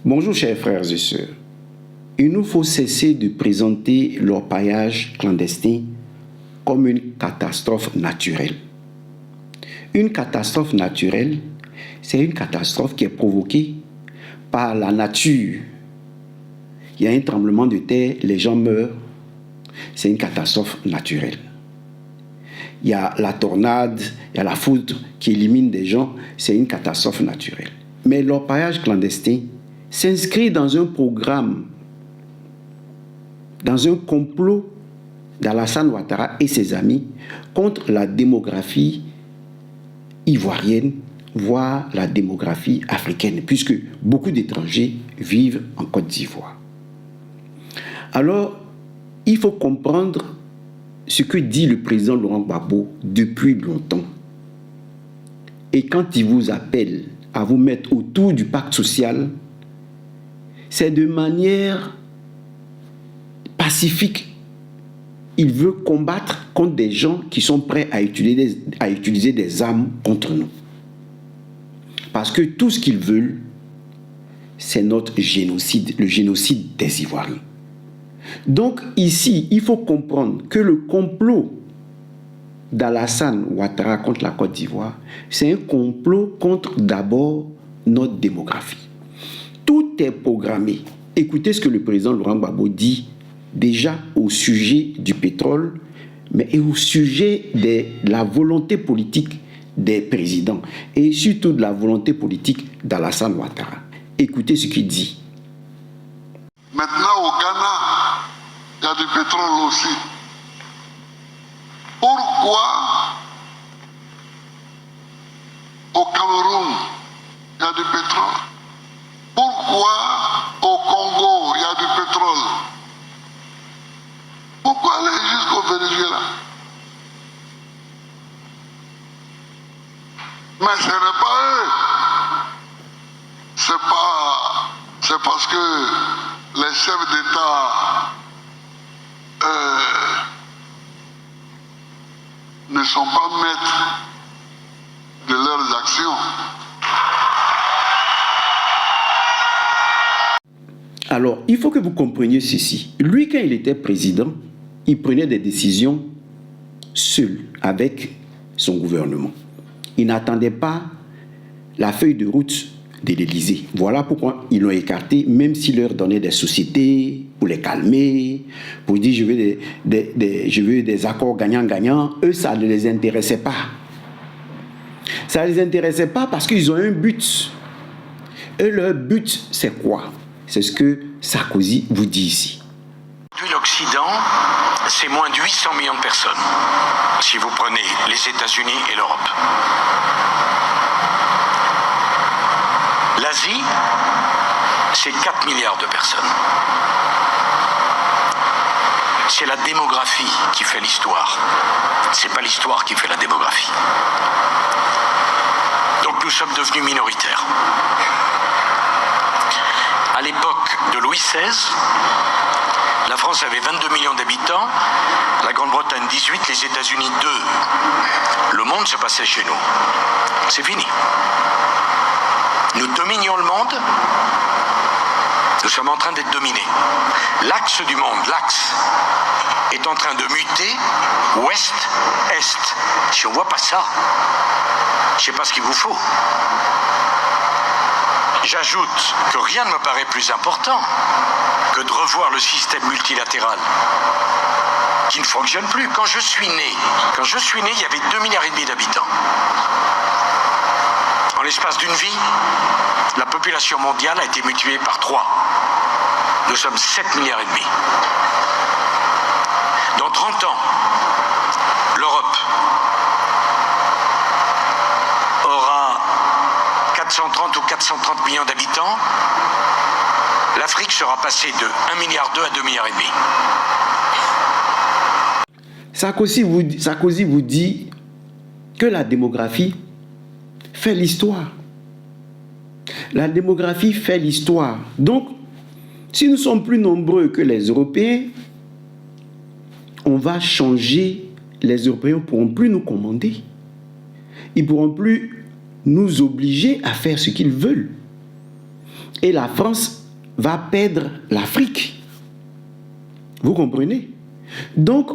Bonjour chers frères et sœurs. Il nous faut cesser de présenter l'orpaillage clandestin comme une catastrophe naturelle. Une catastrophe naturelle, c'est une catastrophe qui est provoquée par la nature. Il y a un tremblement de terre, les gens meurent, c'est une catastrophe naturelle. Il y a la tornade, il y a la foudre qui élimine des gens, c'est une catastrophe naturelle. Mais l'orpaillage clandestin s'inscrit dans un programme, dans un complot d'Alassane Ouattara et ses amis contre la démographie ivoirienne, voire la démographie africaine, puisque beaucoup d'étrangers vivent en Côte d'Ivoire. Alors, il faut comprendre ce que dit le président Laurent Gbagbo depuis longtemps. Et quand il vous appelle à vous mettre autour du pacte social, c'est de manière pacifique. Il veut combattre contre des gens qui sont prêts à utiliser des armes contre nous. Parce que tout ce qu'ils veulent, c'est notre génocide, le génocide des Ivoiriens. Donc ici, il faut comprendre que le complot d'Alassane Ouattara contre la Côte d'Ivoire, c'est un complot contre d'abord notre démographie. Tout est programmé. Écoutez ce que le président Laurent Gbagbo dit déjà au sujet du pétrole, mais au sujet de la volonté politique des présidents et surtout de la volonté politique d'Alassane Ouattara. Écoutez ce qu'il dit. Maintenant au Ghana, il y a du pétrole aussi. Pourquoi au Cameroun, il y a du pétrole? Pourquoi au Congo, il y a du pétrole? Pourquoi aller jusqu'au Venezuela? Mais ce n'est pas eux. C'est parce que les chefs d'État ne sont pas maîtres de leurs actions. Alors, il faut que vous compreniez ceci. Lui, quand il était président, il prenait des décisions seul, avec son gouvernement. Il n'attendait pas la feuille de route de l'Élysée. Voilà pourquoi ils l'ont écarté, même s'il leur donnait des sociétés pour les calmer, pour dire je veux des accords gagnant-gagnant. Eux, ça ne les intéressait pas. Ça ne les intéressait pas parce qu'ils ont un but. Et leur but, c'est quoi? C'est ce que Sarkozy vous dit ici. L'Occident, c'est moins de 800 millions de personnes, si vous prenez les États-Unis et l'Europe. L'Asie, c'est 4 milliards de personnes. C'est la démographie qui fait l'histoire. C'est pas l'histoire qui fait la démographie. Donc nous sommes devenus minoritaires. À l'époque de Louis XVI, la France avait 22 millions d'habitants, la Grande-Bretagne 18, les États-Unis 2. Le monde se passait chez nous. C'est fini. Nous dominions le monde, nous sommes en train d'être dominés. L'axe du monde, l'axe, est en train de muter ouest-est. Si on ne voit pas ça, je ne sais pas ce qu'il vous faut. J'ajoute que rien ne me paraît plus important que de revoir le système multilatéral qui ne fonctionne plus. Quand je suis né, il y avait 2,5 milliards d'habitants. En l'espace d'une vie, la population mondiale a été multipliée par 3. Nous sommes 7,5 milliards. Dans 30 ans, l'Europe aura 430 ou 430 millions d'habitants. L'Afrique sera passée de 1,2 milliard à 2,5 milliards. Sarkozy vous dit que la démographie fait l'histoire. La démographie fait l'histoire. Donc, si nous sommes plus nombreux que les Européens, on va changer. Les Européens ne pourront plus nous commander. Ils ne pourront plus nous obliger à faire ce qu'ils veulent. et la France va perdre l'Afrique. Vous comprenez? Donc,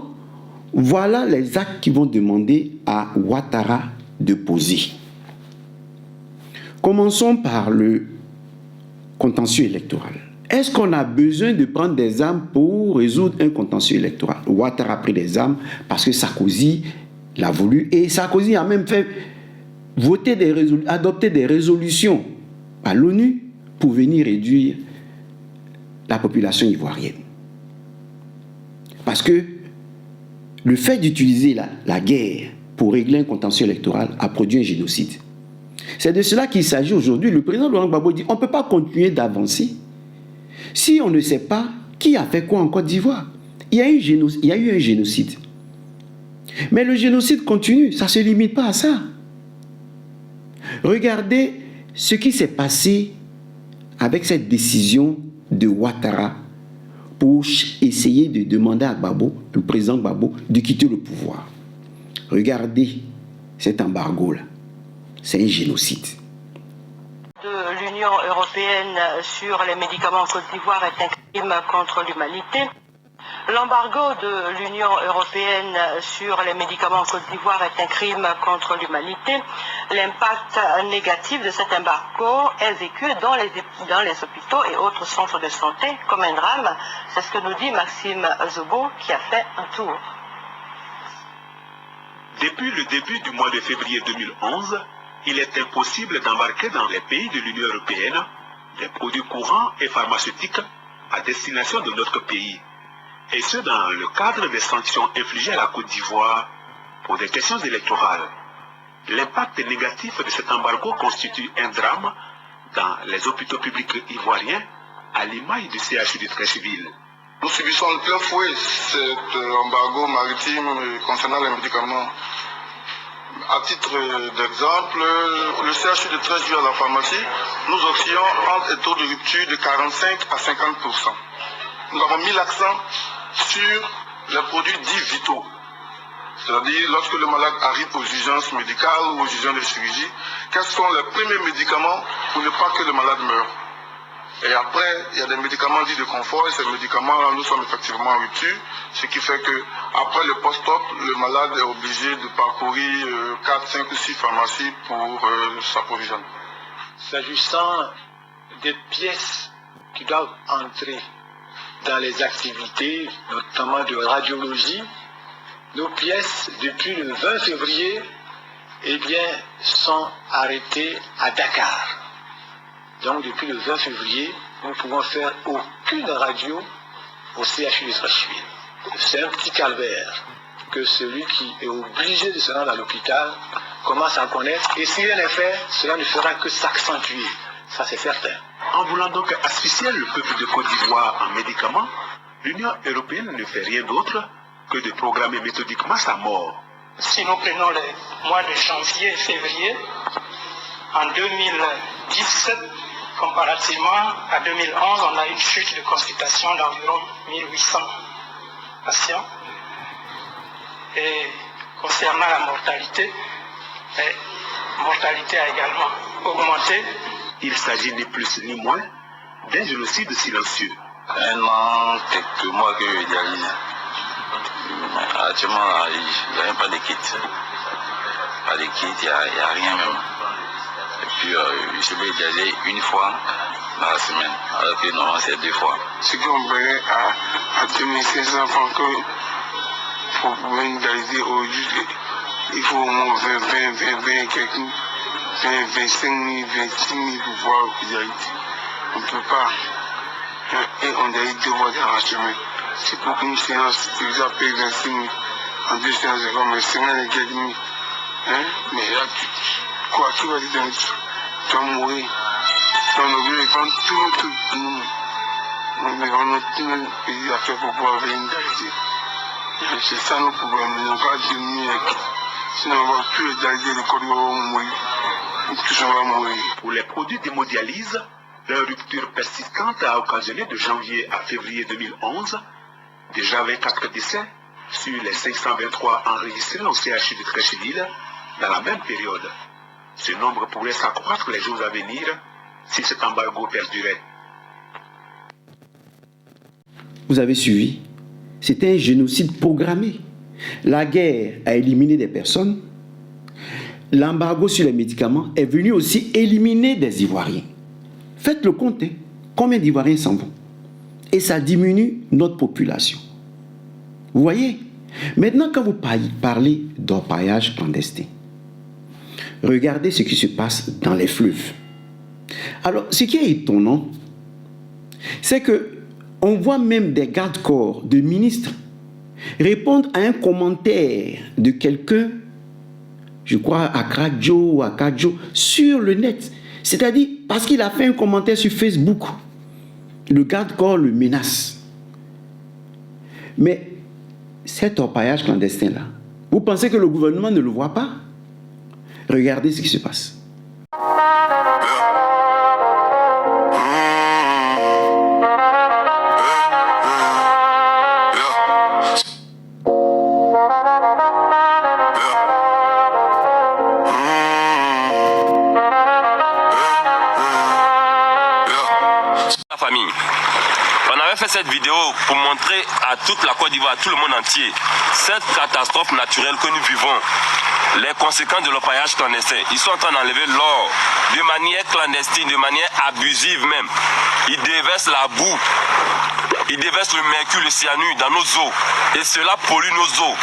voilà les actes qui vont demander à Ouattara de poser. Commençons par le contentieux électoral. Est-ce qu'on a besoin de prendre des armes pour résoudre un contentieux électoral? Ouattara a pris des armes parce que Sarkozy l'a voulu, et Sarkozy a même fait adopter des résolutions à l'ONU pour venir réduire la population ivoirienne. Parce que le fait d'utiliser la guerre pour régler un contentieux électoral a produit un génocide. C'est de cela qu'il s'agit aujourd'hui. Le président Laurent Gbagbo dit on ne peut pas continuer d'avancer si on ne sait pas qui a fait quoi en Côte d'Ivoire. Il y a eu un génocide. Mais le génocide continue, ça ne se limite pas à ça. Regardez ce qui s'est passé avec cette décision de Ouattara pour essayer de demander à Gbagbo, le président Gbagbo, de quitter le pouvoir. Regardez cet embargo-là. C'est un génocide. De l'Union européenne sur les médicaments en Côte d'Ivoire est un crime contre l'humanité. L'embargo de l'Union européenne sur les médicaments en Côte d'Ivoire est un crime contre l'humanité. L'impact négatif de cet embargo est vécu dans les hôpitaux et autres centres de santé comme un drame. C'est ce que nous dit Maxime Zobo qui a fait un tour. Depuis le début du mois de février 2011, il est impossible d'embarquer dans les pays de l'Union européenne des produits courants et pharmaceutiques à destination de notre pays. Et ce dans le cadre des sanctions infligées à la Côte d'Ivoire pour des questions électorales. L'impact négatif de cet embargo constitue un drame dans les hôpitaux publics ivoiriens à l'image du CHU de Treichville. Nous subissons de plein fouet cet embargo maritime concernant les médicaments. À titre d'exemple, le CHU de Treichville à la pharmacie, nous oscillons entre un taux de rupture de 45 à 50%. Nous avons mis l'accent sur les produits dits vitaux. C'est-à-dire, lorsque le malade arrive aux urgences médicales ou aux urgences de chirurgie, quels sont les premiers médicaments pour ne pas que le malade meure? Et après, il y a des médicaments dits de confort, et ces médicaments-là, nous sommes effectivement en rupture, ce qui fait que après le post-op, le malade est obligé de parcourir 4, 5 ou 6 pharmacies pour s'approvisionner. S'agissant des pièces qui doivent entrer dans les activités, notamment de radiologie, nos pièces, depuis le 20 février, sont arrêtées à Dakar. Donc, depuis le 20 février, nous ne pouvons faire aucune radio au CHU de Treichville. C'est un petit calvaire que celui qui est obligé de se rendre à l'hôpital commence à connaître. Et si rien n'est fait, cela ne fera que s'accentuer. Ça, c'est certain. En voulant donc asphyxier le peuple de Côte d'Ivoire en médicaments, l'Union européenne ne fait rien d'autre que de programmer méthodiquement sa mort. Si nous prenons les mois de janvier et février, en 2010, comparativement à 2011, on a une chute de consultation d'environ 1800 patients. Et concernant la mortalité a également augmenté. Il s'agit ni plus ni moins d'un génocide silencieux. Un an, quelques mois que je dialyse. Actuellement, il n'y a même pas de kit. Pas de kit, il n'y a rien même. Et puis, je vais dialyser une fois dans la semaine, alors que normalement c'est 2 fois. Ce qu'on paierait à 2500 francs pour pouvoir dialyser aujourd'hui, il faut au moins 20 quelques 25 000, 26 000 pour pouvoir dialyser. On ne peut pas. Et on dialyse 2 fois dans la semaine. C'est pour une séance, tu as payé 26 000. En 2 séances, c'est comme 50 et quelques mille. Mais là, quoi, qui va dire, tu vas mourir. On est obligé de prendre tout le monde. Mais on a tout le pays à faire pour pouvoir venir dialyser. C'est ça nos problèmes. On va diminuer. Sinon, on va plus dialyser, les corps vont mourir. Tout ça va mourir. Pour les produits d'hémodialyse, leur rupture persistante a occasionné de janvier à février 2011 déjà 24 décès sur les 523 enregistrés au CHU de Treichville dans la même période. Ce nombre pourrait s'accroître les jours à venir si cet embargo perdurait. Vous avez suivi? C'était un génocide programmé. La guerre a éliminé des personnes. L'embargo sur les médicaments est venu aussi éliminer des Ivoiriens. Faites le compte, hein. Combien d'Ivoiriens s'en vont? Et ça diminue notre population. Vous voyez? Maintenant, quand vous parlez d'orpaillage clandestin, regardez ce qui se passe dans les fleuves. Alors, ce qui est étonnant, c'est que on voit même des gardes-corps de ministres répondre à un commentaire de quelqu'un, je crois à Kradjo ou à Kadjo, sur le net. C'est-à-dire parce qu'il a fait un commentaire sur Facebook. Le garde-corps le menace. Mais cet orpaillage clandestin-là, vous pensez que le gouvernement ne le voit pas? Regardez ce qui se passe. Cette vidéo pour montrer à toute la Côte d'Ivoire, à tout le monde entier, cette catastrophe naturelle que nous vivons, les conséquences de l'orpaillage clandestin. Ils sont en train d'enlever l'or de manière clandestine, de manière abusive même. Ils déversent la boue, ils déversent le mercure, le cyanure dans nos eaux. Et cela pollue nos eaux.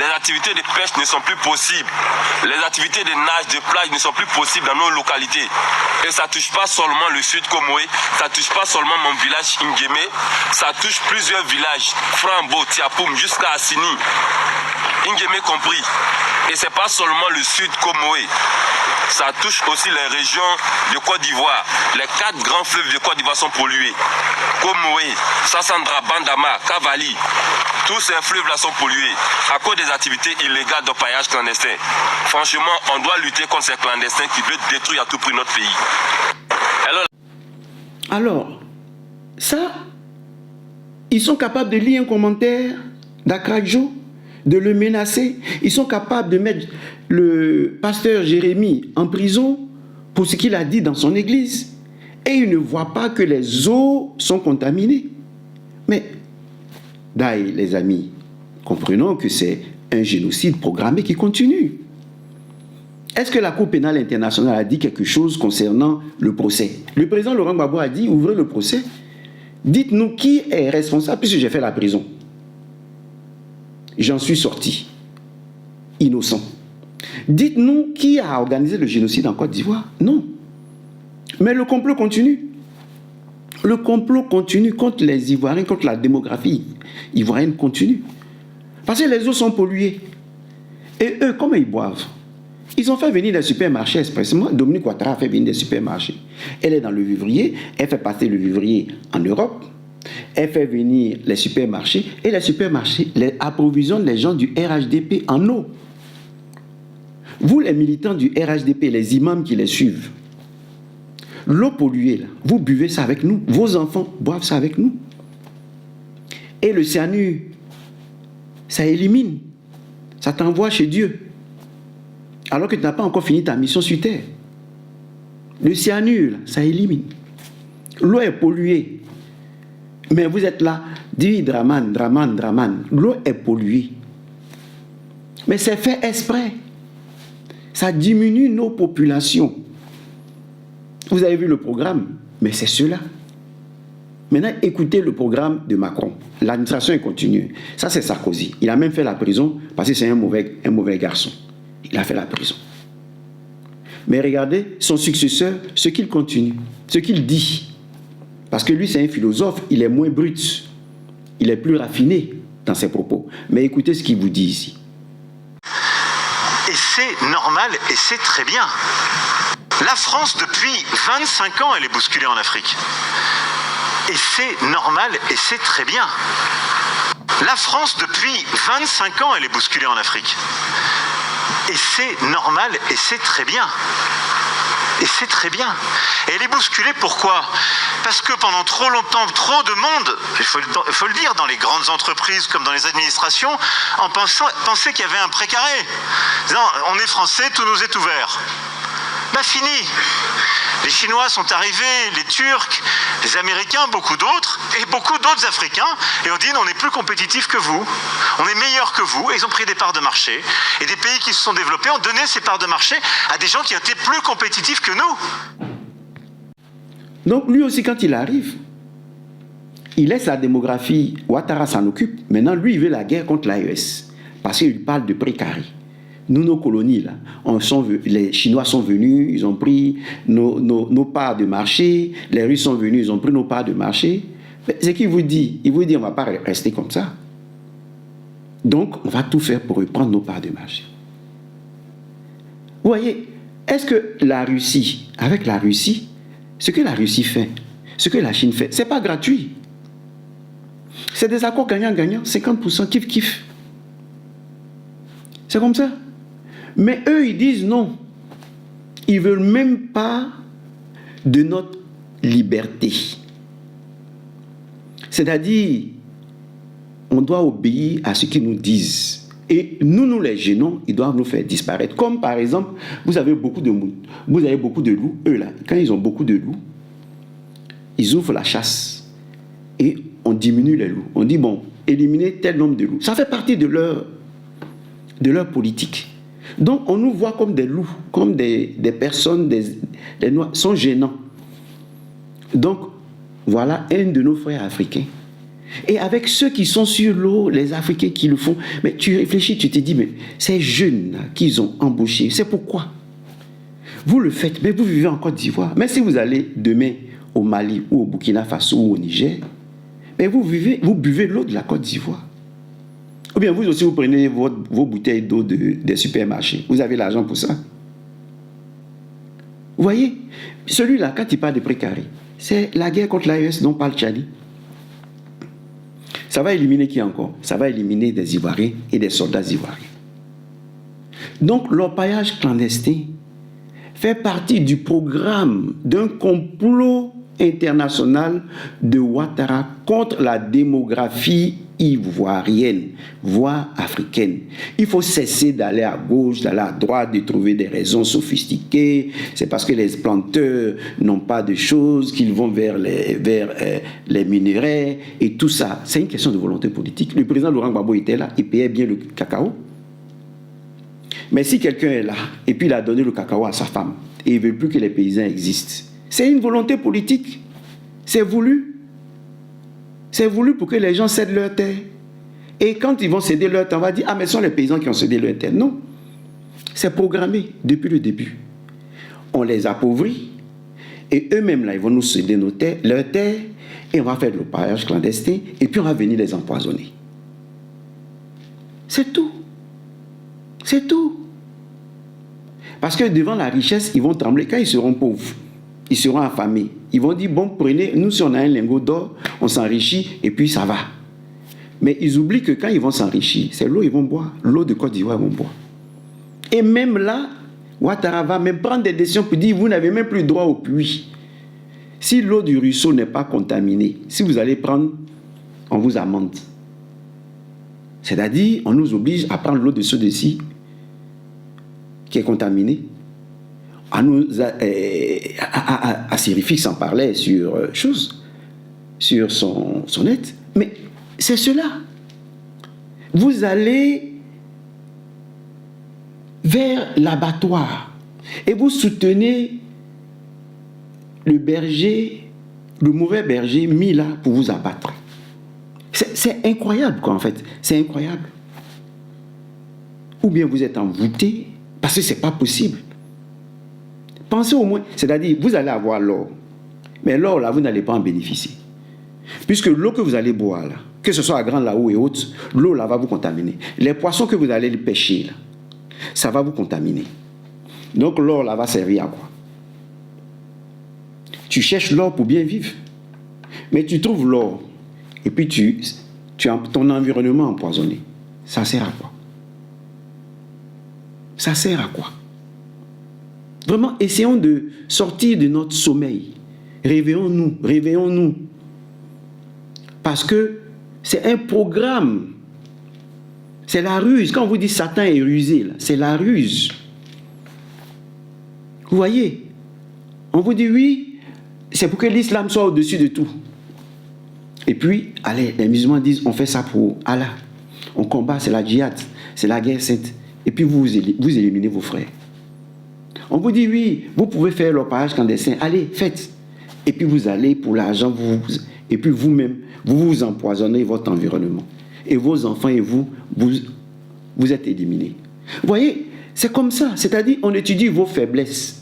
Les activités de pêche ne sont plus possibles. Les activités de nage, de plage ne sont plus possibles dans nos localités. Et ça ne touche pas seulement le sud Komoé, ça ne touche pas seulement mon village Nguémé, ça touche plusieurs villages, Frambo, Tiapoum, jusqu'à Assini, Nguémé compris. Et ce n'est pas seulement le sud Komoé, ça touche aussi les régions de Côte d'Ivoire. Les 4 grands fleuves de Côte d'Ivoire sont pollués. Komoé, Sassandra, Bandama, Kavali, tous ces fleuves-là sont pollués à cause des activités illégales d'orpaillage clandestin. Franchement, on doit lutter contre ces clandestins qui veulent détruire à tout prix notre pays. Alors, ça, ils sont capables de lire un commentaire d'Akradjo, de le menacer. Ils sont capables de mettre le pasteur Jérémie en prison pour ce qu'il a dit dans son église. Et ils ne voient pas que les eaux sont contaminées. Mais, d'ailleurs, les amis, comprenons que c'est un génocide programmé qui continue. Est-ce que la Cour pénale internationale a dit quelque chose concernant le procès? Le président Laurent Gbagbo a dit, ouvrez le procès. Dites-nous qui est responsable puisque j'ai fait la prison. J'en suis sorti. Innocent. Dites-nous qui a organisé le génocide en Côte d'Ivoire? Non. Mais le complot continue. Le complot continue contre les Ivoiriens, contre la démographie ivoirienne continue. Parce que les eaux sont polluées. Et eux, comment ils boivent? Ils ont fait venir des supermarchés expressément. Dominique Ouattara a fait venir des supermarchés. Elle est dans le vivrier, elle fait passer le vivrier en Europe, elle fait venir les supermarchés, et les supermarchés approvisionnent les gens du RHDP en eau. Vous, les militants du RHDP, les imams qui les suivent, l'eau polluée, là, vous buvez ça avec nous, vos enfants boivent ça avec nous. Et le cyanure, ça élimine, ça t'envoie chez Dieu. Alors que tu n'as pas encore fini ta mission sur terre. Le cyanure, ça élimine. L'eau est polluée. Mais vous êtes là, dit Draman. L'eau est polluée. Mais c'est fait exprès. Ça diminue nos populations. Vous avez vu le programme, mais c'est cela. Maintenant, écoutez le programme de Macron. L'administration est continue. Ça, c'est Sarkozy. Il a même fait la prison parce que c'est un mauvais garçon. Il a fait la prison. Mais regardez son successeur, ce qu'il continue, ce qu'il dit. Parce que lui, c'est un philosophe, il est moins brut. Il est plus raffiné dans ses propos. Mais écoutez ce qu'il vous dit ici. Et c'est normal et c'est très bien. La France, depuis 25 ans, elle est bousculée en Afrique. Et c'est normal et c'est très bien. La France, depuis 25 ans, elle est bousculée en Afrique. Et c'est normal et c'est très bien. Et c'est très bien. Et elle est bousculée pourquoi? Parce que pendant trop longtemps, trop de monde, il faut le dire, dans les grandes entreprises comme dans les administrations, pensait qu'il y avait un précaré. Disant, on est français, tout nous est ouvert. Bah fini. Les Chinois sont arrivés, les Turcs, les Américains, beaucoup d'autres, et beaucoup d'autres Africains, et on dit on est plus compétitifs que vous, on est meilleurs que vous, et ils ont pris des parts de marché. Et des pays qui se sont développés ont donné ces parts de marché à des gens qui étaient plus compétitifs que nous. Donc lui aussi, quand il arrive, il laisse la démographie, Ouattara s'en occupe. Maintenant, lui, il veut la guerre contre l'AES, parce qu'il parle de précarité. Nous, nos colonies, là, les Chinois sont venus, ils ont pris nos parts de marché, les Russes sont venus, ils ont pris nos parts de marché. C'est qu'il vous dit, il vous dit, on ne va pas rester comme ça. Donc, on va tout faire pour reprendre nos parts de marché. Vous voyez, est-ce que la Russie, avec la Russie, ce que la Russie fait, ce que la Chine fait, ce n'est pas gratuit. C'est des accords gagnant-gagnant, 50%, kiff-kiff. C'est comme ça. Mais eux, ils disent non. Ils ne veulent même pas de notre liberté. C'est-à-dire, on doit obéir à ce qu'ils nous disent. Et nous les gênons, ils doivent nous faire disparaître. Comme par exemple, vous avez beaucoup de loups. Eux là, quand ils ont beaucoup de loups, ils ouvrent la chasse. Et on diminue les loups. On dit, bon, éliminer tel nombre de loups. Ça fait partie de leur politique. Donc, on nous voit comme des loups, comme des personnes, des noirs, sont gênants. Donc, voilà un de nos frères africains. Et avec ceux qui sont sur l'eau, les Africains qui le font, mais tu réfléchis, tu te dis, mais ces jeunes qu'ils ont embauchés, c'est pourquoi? Vous le faites, mais vous vivez en Côte d'Ivoire. Mais si vous allez demain au Mali ou au Burkina Faso ou au Niger, mais vous buvez l'eau de la Côte d'Ivoire. Ou bien vous aussi, vous prenez vos bouteilles d'eau des supermarchés. Vous avez l'argent pour ça. Vous voyez, celui-là, quand il parle de précarité, c'est la guerre contre l'AES dont parle Tchadi. Ça va éliminer qui encore? Ça va éliminer des Ivoiriens et des soldats ivoiriens. Donc, l'orpaillage clandestin fait partie du programme d'un complot international de Ouattara contre la démographie ivoirienne, voire africaine. Il faut cesser d'aller à gauche, d'aller à droite, de trouver des raisons sophistiquées. C'est parce que les planteurs n'ont pas de choses qu'ils vont vers les minerais et tout ça. C'est une question de volonté politique. Le président Laurent Gbagbo était là, il payait bien le cacao. Mais si quelqu'un est là et puis il a donné le cacao à sa femme et il ne veut plus que les paysans existent, c'est une volonté politique. C'est voulu. C'est voulu pour que les gens cèdent leur terre. Et quand ils vont céder leur terre, on va dire, ah mais ce sont les paysans qui ont cédé leur terre. Non. C'est programmé depuis le début. On les appauvrit et eux-mêmes, là, ils vont nous céder leur terre et on va faire de l'orpaillage clandestin et puis on va venir les empoisonner. C'est tout. C'est tout. Parce que devant la richesse, ils vont trembler quand ils seront pauvres. Ils seront affamés. Ils vont dire, bon, prenez, nous si on a un lingot d'or, on s'enrichit et puis ça va. Mais ils oublient que quand ils vont s'enrichir, c'est l'eau qu'ils vont boire. L'eau de Côte d'Ivoire, ils vont boire. Et même là, Ouattara va même prendre des décisions pour dire, vous n'avez même plus droit au puits. Si l'eau du ruisseau n'est pas contaminée, si vous allez prendre, on vous amende. C'est-à-dire, on nous oblige à prendre l'eau de ceux-ci qui est contaminée. À Sérifix en parlait sur sur son net. Mais c'est cela. Vous allez vers l'abattoir et vous soutenez le berger, le mauvais berger mis là pour vous abattre. C'est incroyable, quoi, en fait. C'est incroyable. Ou bien vous êtes envoûté parce que ce n'est pas possible. Pensez au moins, c'est-à-dire, vous allez avoir l'or. Mais l'or, là, vous n'allez pas en bénéficier. Puisque l'eau que vous allez boire, là, que ce soit à Grand Laou et autres, l'eau, là, va vous contaminer. Les poissons que vous allez pêcher, là, ça va vous contaminer. Donc, l'or, là, va servir à quoi? Tu cherches l'or pour bien vivre. Mais tu trouves l'or. Et puis, tu as ton environnement empoisonné. Ça sert à quoi? Ça sert à quoi? Vraiment, essayons de sortir de notre sommeil. Réveillons-nous, réveillons-nous. Parce que c'est un programme. C'est la ruse. Quand on vous dit Satan est rusé, c'est la ruse. Vous voyez, On vous dit oui, c'est pour que l'islam soit au-dessus de tout. Et puis, allez, les musulmans disent, on fait ça pour Allah. On combat, c'est la djihad, c'est la guerre sainte. Et puis vous éliminez vos frères. On vous dit oui, vous pouvez faire l'orpaillage clandestin, allez, faites. Et puis vous allez pour l'argent, et puis vous-même, vous empoisonnez votre environnement. Et vos enfants et vous êtes éliminés. Vous voyez, c'est comme ça, c'est-à-dire on étudie vos faiblesses.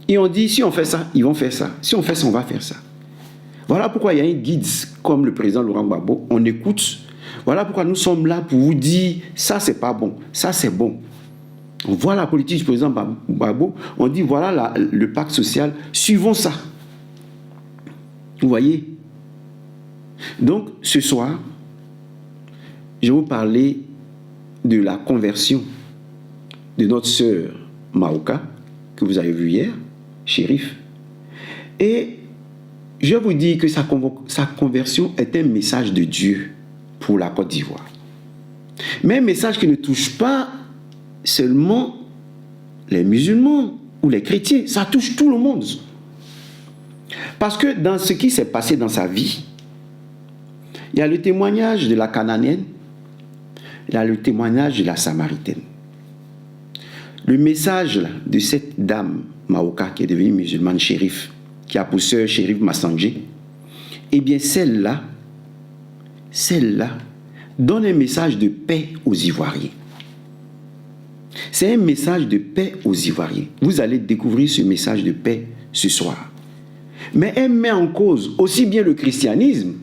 Et on dit, si on fait ça, ils vont faire ça. Si on fait ça, on va faire ça. Voilà pourquoi il y a un guide comme le président Laurent Gbagbo, on écoute. Voilà pourquoi nous sommes là pour vous dire, ça c'est pas bon, ça c'est bon. On voit la politique du président Gbagbo, on dit voilà le pacte social, suivons ça. Vous voyez? Donc ce soir, je vais vous parler de la conversion de notre sœur Maoka, que vous avez vu hier, Chérif. Et je vous dis que sa conversion est un message de Dieu pour la Côte d'Ivoire. Mais un message qui ne touche pas seulement les musulmans ou les chrétiens, ça touche tout le monde. Parce que dans ce qui s'est passé dans sa vie, il y a le témoignage de la Cananéenne, il y a le témoignage de la Samaritaine. Le message de cette dame Maoka qui est devenue musulmane, Chérif, qui a pour sœur Chérif Massanjé, eh bien celle-là donne un message de paix aux Ivoiriens. C'est un message de paix aux Ivoiriens. Vous allez découvrir ce message de paix ce soir. Mais elle met en cause aussi bien le christianisme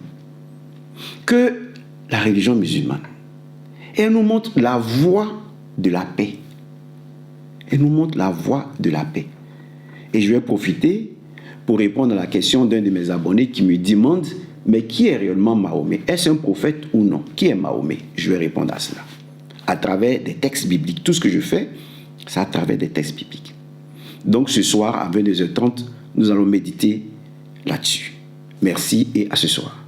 que la religion musulmane. Elle nous montre la voie de la paix. Elle nous montre la voie de la paix. Et je vais profiter pour répondre à la question d'un de mes abonnés qui me demande, mais qui est réellement Mahomet? Est-ce un prophète ou non? Qui est Mahomet? Je vais répondre à cela. À travers des textes bibliques. Tout ce que je fais, c'est à travers des textes bibliques. Donc ce soir, à 22h30, nous allons méditer là-dessus. Merci et à ce soir.